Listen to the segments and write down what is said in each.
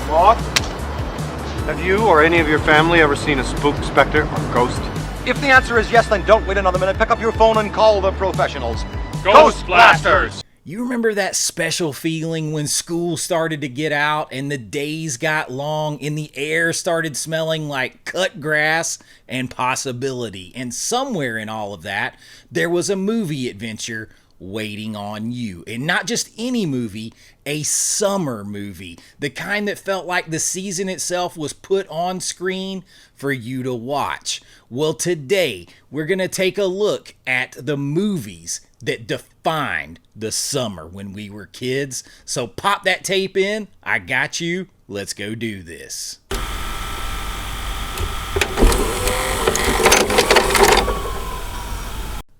What? Have you or any of your family ever seen a spook, specter, or ghost? If the answer is yes, then don't wait another minute. Pick up your phone and call the professionals. Ghostbusters! You remember that special feeling when school started to get out and the days got long and the air started smelling like cut grass and possibility? And somewhere in all of that, there was a movie adventure waiting on you. And not just any movie, a summer movie. The kind that felt like the season itself was put on screen for you to watch. Well, today we're going to take a look at the movies that defined the summer when we were kids. So pop that tape in. I got you. Let's go do this.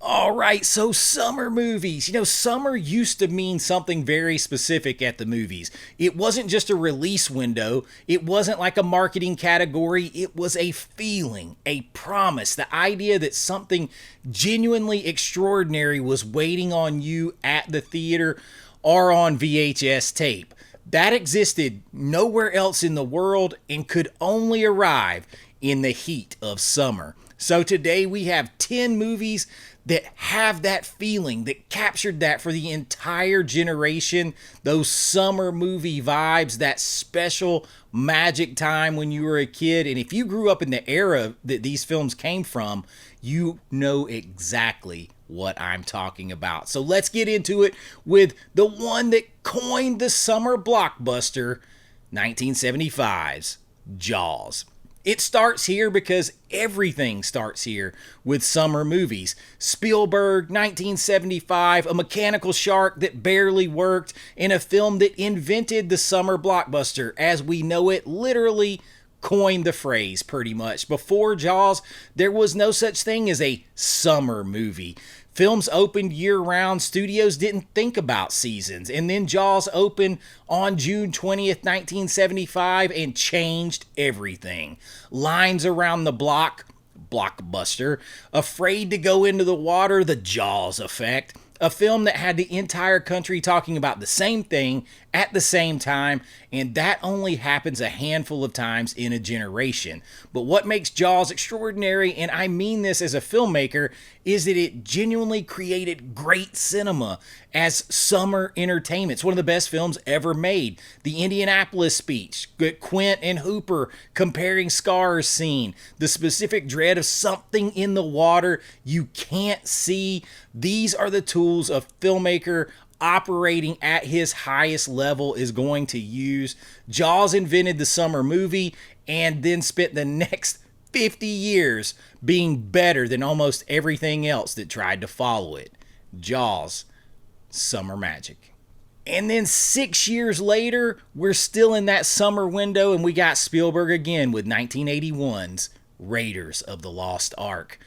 All right, so summer movies. You know, summer used to mean something very specific at the movies. It wasn't just a release window. It wasn't like a marketing category. It was a feeling, a promise, the idea that something genuinely extraordinary was waiting on you at the theater or on VHS tape. That existed nowhere else in the world and could only arrive in the heat of summer. So today we have 10 movies that have that feeling, that captured that for the entire generation, those summer movie vibes, that special magic time when you were a kid. And if you grew up in the era that these films came from, you know exactly what I'm talking about. So let's get into it with the one that coined the summer blockbuster, 1975's Jaws. It starts here because everything starts here with summer movies. Spielberg, 1975, a mechanical shark that barely worked, and a film that invented the summer blockbuster as we know it, literally coined the phrase pretty much. Before Jaws, there was no such thing as a summer movie. Films opened year-round, studios didn't think about seasons, and then Jaws opened on June 20th, 1975 and changed everything. Lines around the block, Blockbuster, afraid to go into the water, the Jaws effect. A film that had the entire country talking about the same thing at the same time, and that only happens a handful of times in a generation. But what makes Jaws extraordinary, and I mean this as a filmmaker, is that it genuinely created great cinema as summer entertainment. It's one of the best films ever made. The Indianapolis speech, Quint and Hooper comparing scars scene, the specific dread of something in the water you can't see. These are the tools a filmmaker operating at his highest level is going to use. Jaws invented the summer movie and then spent the next 50 years being better than almost everything else that tried to follow it. Jaws, summer magic. And then 6 years later, we're still in that summer window and we got Spielberg again with 1981's Raiders of the Lost Ark.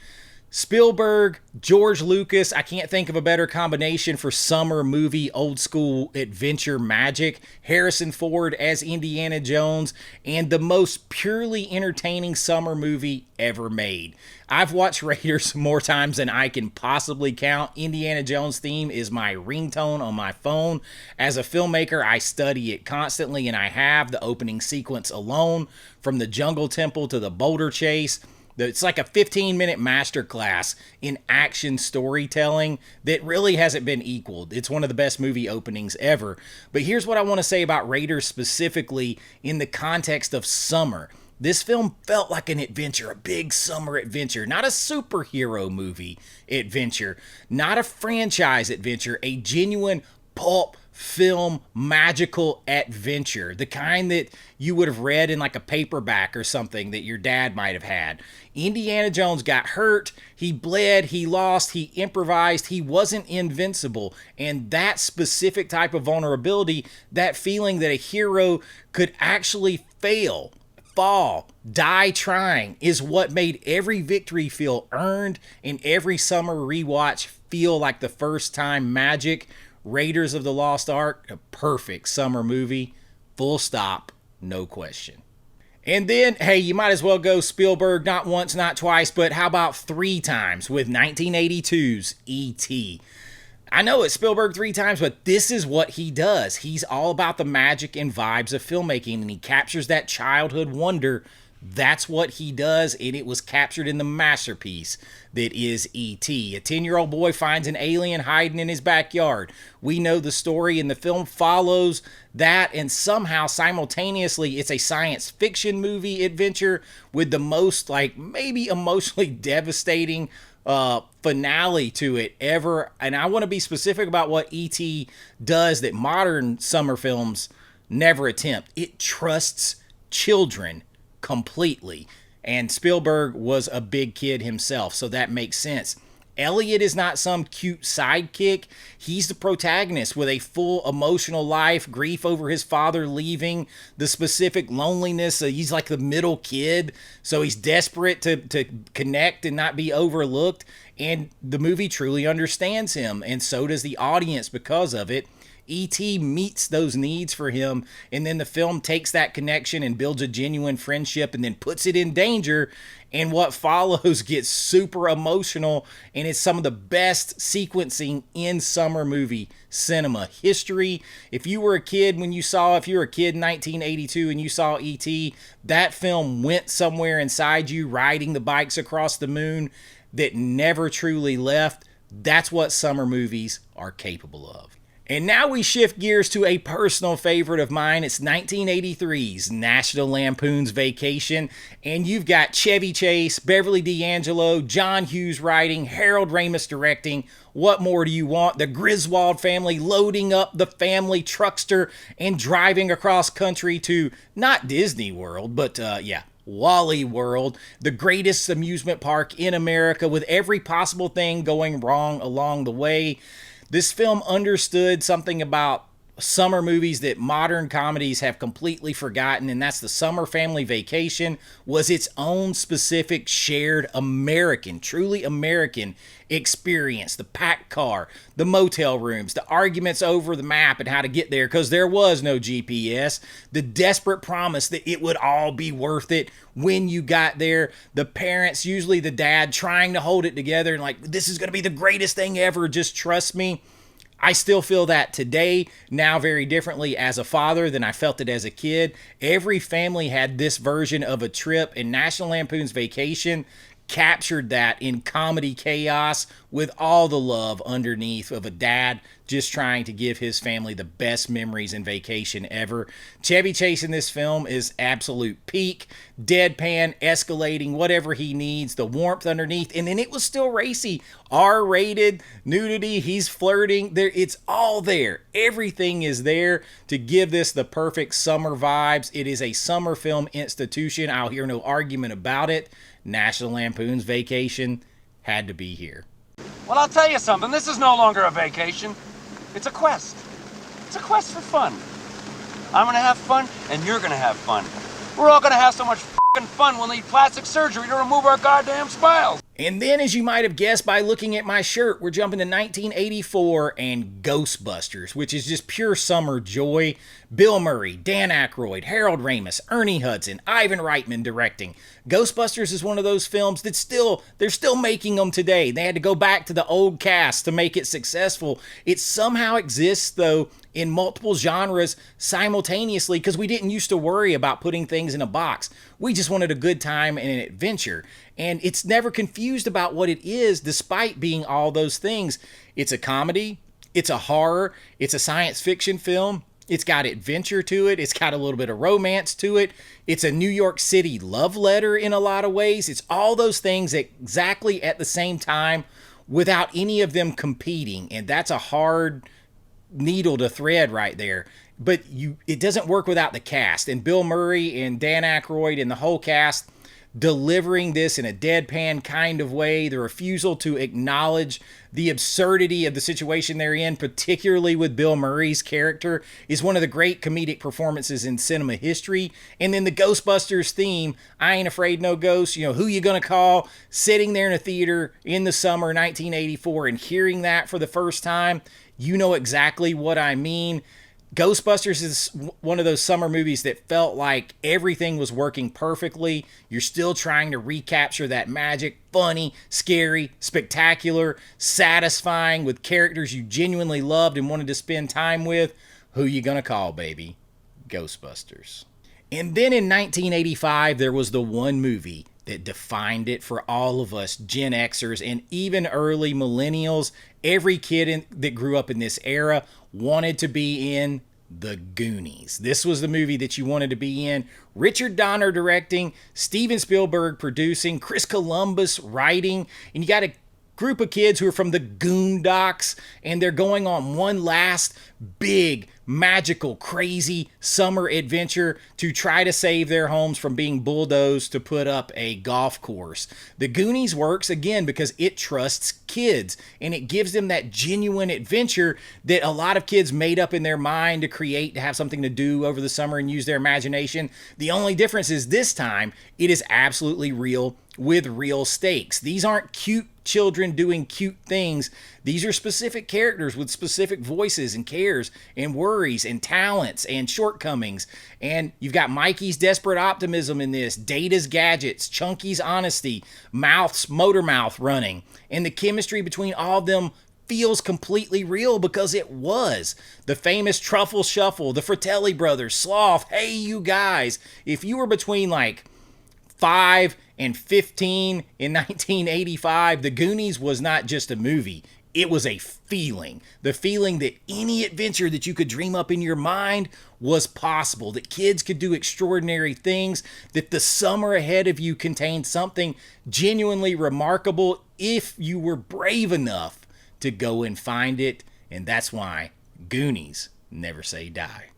Spielberg, George Lucas, I can't think of a better combination for summer movie, old school adventure magic. Harrison Ford as Indiana Jones, and the most purely entertaining summer movie ever made. I've watched Raiders more times than I can possibly count. Indiana Jones theme is my ringtone on my phone. As a filmmaker, I study it constantly, and I have the opening sequence alone, from the jungle temple to the boulder chase. It's like a 15-minute masterclass in action storytelling that really hasn't been equaled. It's one of the best movie openings ever. But here's what I want to say about Raiders specifically in the context of summer. This film felt like an adventure, a big summer adventure, not a superhero movie adventure, not a franchise adventure, a genuine pulp film magical adventure, the kind that you would have read in like a paperback or something that your dad might have had. Indiana Jones got hurt, he bled, he lost, he improvised, he wasn't invincible. And that specific type of vulnerability, that feeling that a hero could actually fail, fall, die trying, is what made every victory feel earned and every summer rewatch feel like the first time magic. Raiders of the Lost Ark, a perfect summer movie, full stop, no question. And then, hey, you might as well go Spielberg not once, not twice, but how about 3 times with 1982's E.T. I know it's Spielberg 3 times, but this is what he does. He's all about the magic and vibes of filmmaking, and he captures that childhood wonder. That's what he does, and it was captured in the masterpiece that is E.T. A 10-year-old boy finds an alien hiding in his backyard. We know the story, and the film follows that, and somehow, simultaneously, it's a science fiction movie adventure with the most, like, maybe emotionally devastating finale to it ever. And I want to be specific about what E.T. does that modern summer films never attempt. It trusts children completely. And Spielberg was a big kid himself, so that makes sense. Elliot is not some cute sidekick. He's the protagonist with a full emotional life, grief over his father leaving, the specific loneliness. He's like the middle kid, so he's desperate to connect and not be overlooked. And the movie truly understands him, and so does the audience because of it. E.T. meets those needs for him, and then the film takes that connection and builds a genuine friendship and then puts it in danger, and what follows gets super emotional, and it's some of the best sequencing in summer movie cinema history. If you were a kid in 1982 and you saw E.T., that film went somewhere inside you, riding the bikes across the moon that never truly left. That's what summer movies are capable of. And now we shift gears to a personal favorite of mine. It's 1983's National Lampoon's Vacation. And you've got Chevy Chase, Beverly D'Angelo, John Hughes writing, Harold Ramis directing. What more do you want? The Griswold family loading up the family truckster and driving across country to not Disney World, but Wally World, the greatest amusement park in America, with every possible thing going wrong along the way. This film understood something about summer movies that modern comedies have completely forgotten, and that's the summer family vacation was its own specific shared American, truly American experience. The packed car, the motel rooms, the arguments over the map and how to get there because there was no GPS, the desperate promise that it would all be worth it when you got there, the parents, usually the dad, trying to hold it together and like, this is going to be the greatest thing ever, just trust me. I still feel that today, now very differently as a father than I felt it as a kid. Every family had this version of a trip, and National Lampoon's Vacation captured that in comedy chaos with all the love underneath of a dad just trying to give his family the best memories and vacation ever. Chevy Chase in this film is absolute peak, deadpan, escalating, whatever he needs, the warmth underneath, and then it was still racy, R-rated, nudity, he's flirting, it's all there. Everything is there to give this the perfect summer vibes. It is a summer film institution. I'll hear no argument about it. National Lampoon's Vacation had to be here. Well, I'll tell you something. This is no longer a vacation. It's a quest. It's a quest for fun. I'm gonna have fun, and you're gonna have fun. We're all gonna have so much f***ing fun we'll need plastic surgery to remove our goddamn smiles. And then, as you might have guessed by looking at my shirt, we're jumping to 1984 and Ghostbusters, which is just pure summer joy. Bill Murray, Dan Aykroyd, Harold Ramis, Ernie Hudson, Ivan Reitman directing. Ghostbusters is one of those films that they're still making them today. They had to go back to the old cast to make it successful. It somehow exists, though, in multiple genres simultaneously because we didn't used to worry about putting things in a box. We just wanted a good time and an adventure. And it's never confused about what it is, despite being all those things. It's a comedy, it's a horror, it's a science fiction film, it's got adventure to it, it's got a little bit of romance to it, it's a New York City love letter in a lot of ways. It's all those things exactly at the same time without any of them competing. And that's a hard needle to thread right there. But it doesn't work without the cast. And Bill Murray and Dan Aykroyd and the whole cast delivering this in a deadpan kind of way, the refusal to acknowledge the absurdity of the situation they're in, particularly with Bill Murray's character, is one of the great comedic performances in cinema history. And then the Ghostbusters theme, I Ain't Afraid No Ghosts, who you gonna call, sitting there in a theater in the summer 1984 and hearing that for the first time, you know exactly what I mean. Ghostbusters is one of those summer movies that felt like everything was working perfectly. You're still trying to recapture that magic, funny, scary, spectacular, satisfying, with characters you genuinely loved and wanted to spend time with. Who you gonna call, baby? Ghostbusters. And then in 1985, there was the one movie that defined it for all of us Gen Xers and even early millennials. Every kid that grew up in this era wanted to be in the Goonies. This was the movie that you wanted to be in. Richard Donner directing, Steven Spielberg producing, Chris Columbus writing, and you got a group of kids who are from the Goondocks, and they're going on one last big, magical, crazy summer adventure to try to save their homes from being bulldozed to put up a golf course. The Goonies works, again, because it trusts kids, and it gives them that genuine adventure that a lot of kids made up in their mind to create, to have something to do over the summer and use their imagination. The only difference is this time, it is absolutely real with real stakes. These aren't cute children doing cute things. These are specific characters with specific voices and cares and worries and talents and shortcomings. And you've got Mikey's desperate optimism in this, Data's gadgets, Chunky's honesty, Mouth's motor mouth running. And the chemistry between all of them feels completely real because it was. The famous Truffle Shuffle, the Fratelli brothers, Sloth, hey you guys. If you were between like 5 and 15 in 1985, The Goonies was not just a movie. It was a feeling. The feeling that any adventure that you could dream up in your mind was possible, that kids could do extraordinary things, that the summer ahead of you contained something genuinely remarkable if you were brave enough to go and find it. And that's why Goonies never say die.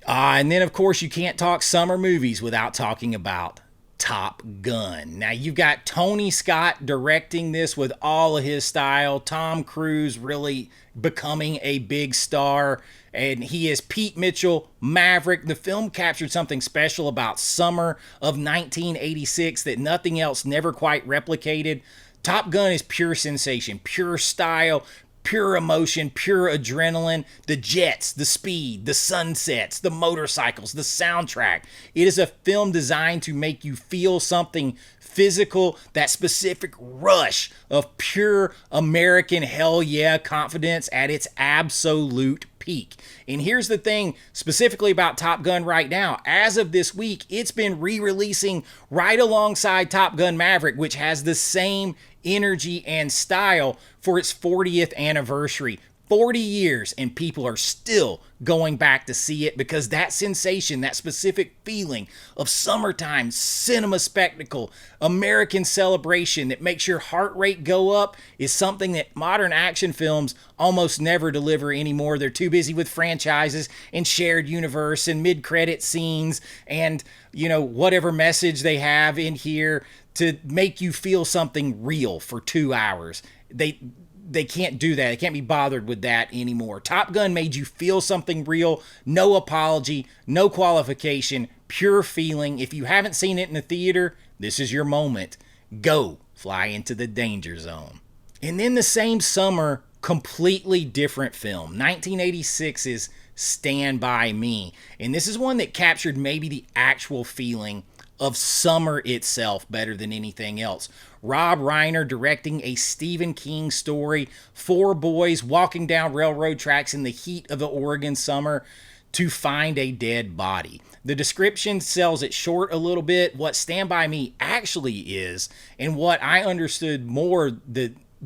And then, of course, you can't talk summer movies without talking about Top Gun. Now, you've got Tony Scott directing this with all of his style, Tom Cruise really becoming a big star, and he is Pete Mitchell, Maverick. The film captured something special about summer of 1986 that nothing else never quite replicated. Top Gun is pure sensation, pure style, pure emotion, pure adrenaline, the jets, the speed, the sunsets, the motorcycles, the soundtrack. It is a film designed to make you feel something physical, that specific rush of pure American hell yeah confidence at its absolute peak. And here's the thing specifically about Top Gun right now. As of this week, it's been re-releasing right alongside Top Gun Maverick, which has the same energy and style for its 40th anniversary. 40 years and people are still going back to see it because that sensation, that specific feeling of summertime cinema spectacle, American celebration that makes your heart rate go up is something that modern action films almost never deliver anymore. They're too busy with franchises and shared universe and mid-credit scenes and, you know, whatever message they have in here to make you feel something real for 2 hours. They can't do that. They can't be bothered with that anymore. Top Gun made you feel something real, no apology, no qualification, pure feeling. If you haven't seen it in the theater, this is your moment. Go fly into the danger zone. And then the same summer, completely different film. 1986's Stand By Me. And this is one that captured maybe the actual feeling of summer itself better than anything else. Rob Reiner directing a Stephen King story, 4 boys walking down railroad tracks in the heat of the Oregon summer to find a dead body. The description sells it short a little bit. What Stand By Me actually is, and what I understood more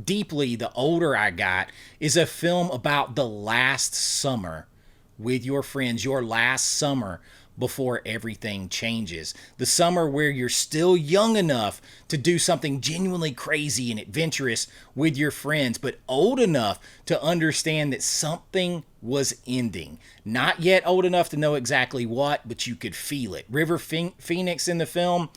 deeply the older I got, is a film about the last summer with your friends, your last summer before everything changes. The summer where you're still young enough to do something genuinely crazy and adventurous with your friends, but old enough to understand that something was ending. Not yet old enough to know exactly what, but you could feel it. River Phoenix in the film,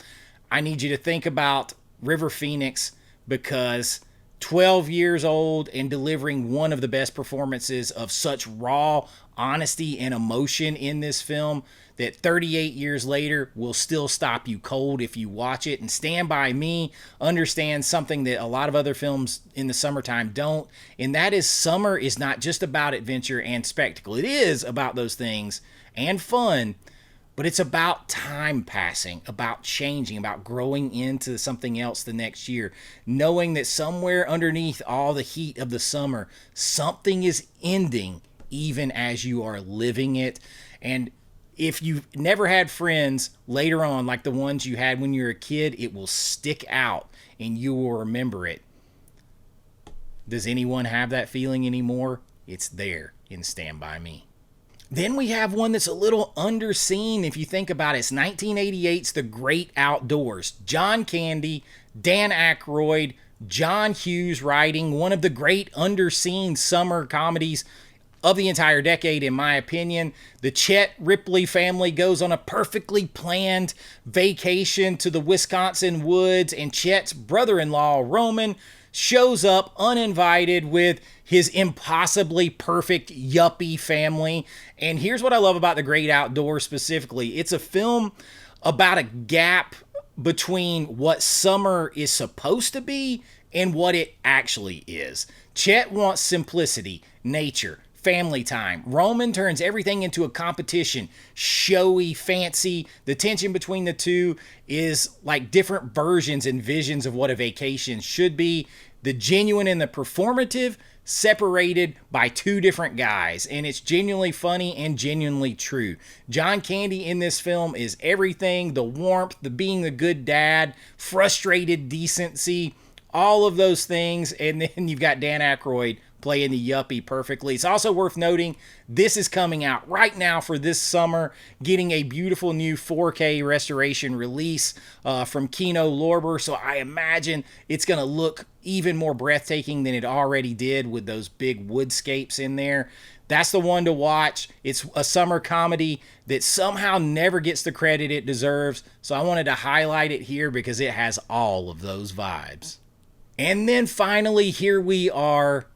I need you to think about River Phoenix because 12 years old and delivering one of the best performances of such raw honesty and emotion in this film that 38 years later will still stop you cold if you watch it. And Stand By Me understands something that a lot of other films in the summertime don't, and that is summer is not just about adventure and spectacle. It is about those things and fun, but it's about time passing, about changing, about growing into something else the next year, knowing that somewhere underneath all the heat of the summer, something is ending even as you are living it. And if you've never had friends later on, like the ones you had when you were a kid, it will stick out and you will remember it. Does anyone have that feeling anymore? It's there in Stand By Me. Then we have one that's a little underseen if you think about it. It's 1988's The Great Outdoors. John Candy, Dan Aykroyd, John Hughes writing, one of the great underseen summer comedies of the entire decade, in my opinion. The Chet Ripley family goes on a perfectly planned vacation to the Wisconsin woods, and Chet's brother-in-law, Roman, shows up uninvited with his impossibly perfect yuppie family. And here's what I love about The Great Outdoors specifically. It's a film about a gap between what summer is supposed to be and what it actually is. Chet wants simplicity, nature, family time. Roman turns everything into a competition, showy, fancy. The tension between the two is like different versions and visions of what a vacation should be. The genuine and the performative separated by two different guys, and it's genuinely funny and genuinely true. John Candy in this film is everything: the warmth, the being the good dad, frustrated decency, all of those things. And then you've got Dan Aykroyd playing the yuppie perfectly. It's also worth noting this is coming out right now for this summer, getting a beautiful new 4K restoration release from Kino Lorber. So I imagine it's going to look even more breathtaking than it already did with those big woodscapes in there. That's the one to watch. It's a summer comedy that somehow never gets the credit it deserves. So I wanted to highlight it here because it has all of those vibes. And then finally, here we are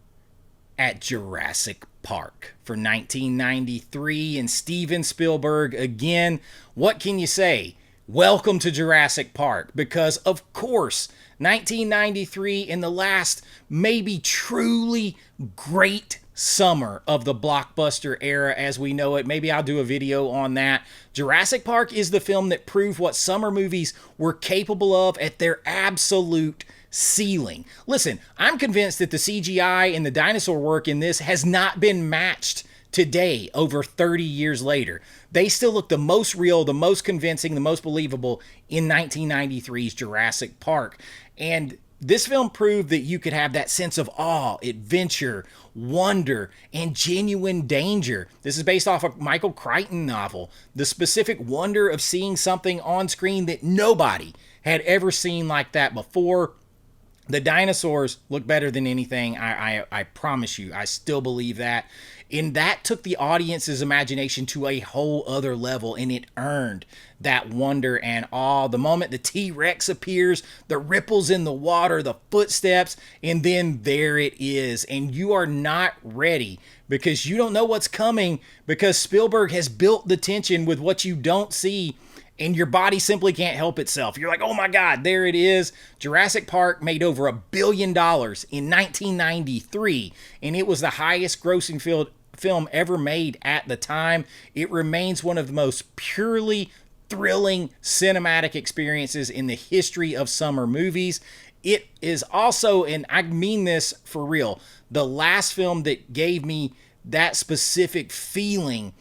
at Jurassic Park for 1993, and Steven Spielberg again. What can you say? Welcome to Jurassic Park, because of course 1993 in the last maybe truly great summer of the blockbuster era as we know it. Maybe I'll do a video on that. Jurassic Park is the film that proved what summer movies were capable of at their absolute ceiling. Listen, I'm convinced that the CGI and the dinosaur work in this has not been matched today, over 30 years later. They still look the most real, the most convincing, the most believable in 1993's Jurassic Park. And this film proved that you could have that sense of awe, adventure, wonder, and genuine danger. This is based off a Michael Crichton novel. The specific wonder of seeing something on screen that nobody had ever seen like that before. The dinosaurs look better than anything. I promise you. I still believe that. And that took the audience's imagination to a whole other level, and it earned that wonder and awe. The moment the T-Rex appears, the ripples in the water, the footsteps, and then there it is. And you are not ready because you don't know what's coming, because Spielberg has built the tension with what you don't see, and your body simply can't help itself. You're like, oh my God, there it is. Jurassic Park made over $1 billion in 1993, and it was the highest grossing film ever made at the time. It remains one of the most purely thrilling cinematic experiences in the history of summer movies. It is also, and I mean this for real, the last film that gave me that specific feeling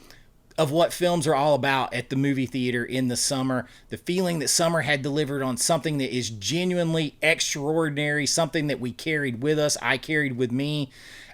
of what films are all about at the movie theater in the summer. The feeling that summer had delivered on something that is genuinely extraordinary, something that we carried with us, I carried with me.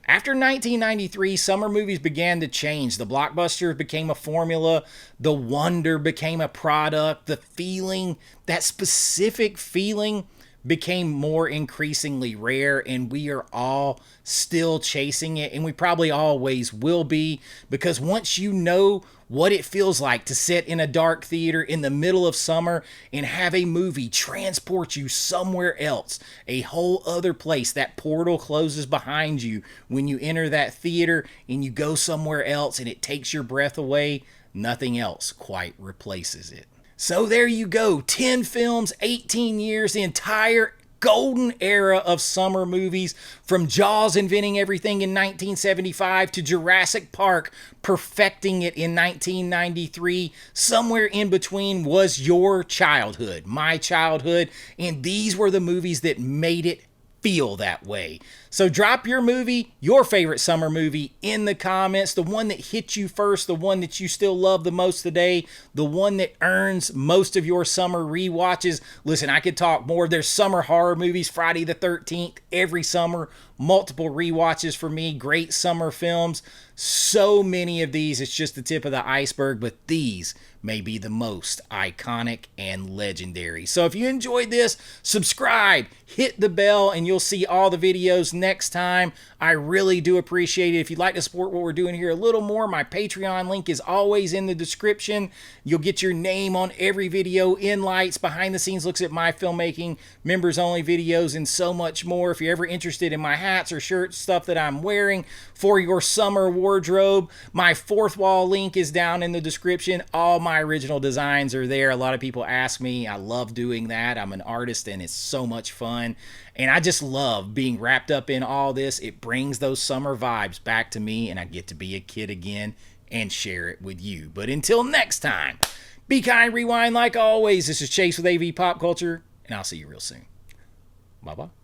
After 1993, summer movies began to change. The blockbuster became a formula. The wonder became a product. The feeling, that specific feeling became more increasingly rare, and we are all still chasing it, and we probably always will be, because once you know what it feels like to sit in a dark theater in the middle of summer and have a movie transport you somewhere else, a whole other place, that portal closes behind you when you enter that theater and you go somewhere else and it takes your breath away, nothing else quite replaces it. So there you go, 10 films, 18 years, the entire golden era of summer movies, from Jaws inventing everything in 1975 to Jurassic Park perfecting it in 1993. Somewhere in between was your childhood, my childhood, and these were the movies that made it feel that way. So drop your movie, your favorite summer movie, in the comments. The one that hit you first, the one that you still love the most today, the one that earns most of your summer rewatches. Listen, I could talk more. There's summer horror movies, Friday the 13th, every summer. Multiple rewatches for me, great summer films. So many of these, it's just the tip of the iceberg, but these may be the most iconic and legendary. So if you enjoyed this, subscribe, hit the bell, and you'll see all the videos next time. I really do appreciate it. If you'd like to support what we're doing here a little more, my Patreon link is always in the description. You'll get your name on every video, in lights, behind the scenes looks at my filmmaking, members only videos, and so much more. If you're ever interested in my hats or shirts, stuff that I'm wearing for your summer wardrobe, my fourth wall link is down in the description. All my original designs are there. A lot of people ask me. I love doing that. I'm an artist and it's so much fun. And I just love being wrapped up in all this. It brings those summer vibes back to me, and I get to be a kid again and share it with you. But until next time, be kind, rewind like always. This is Chase with AV Pop Culture, and I'll see you real soon. Bye-bye.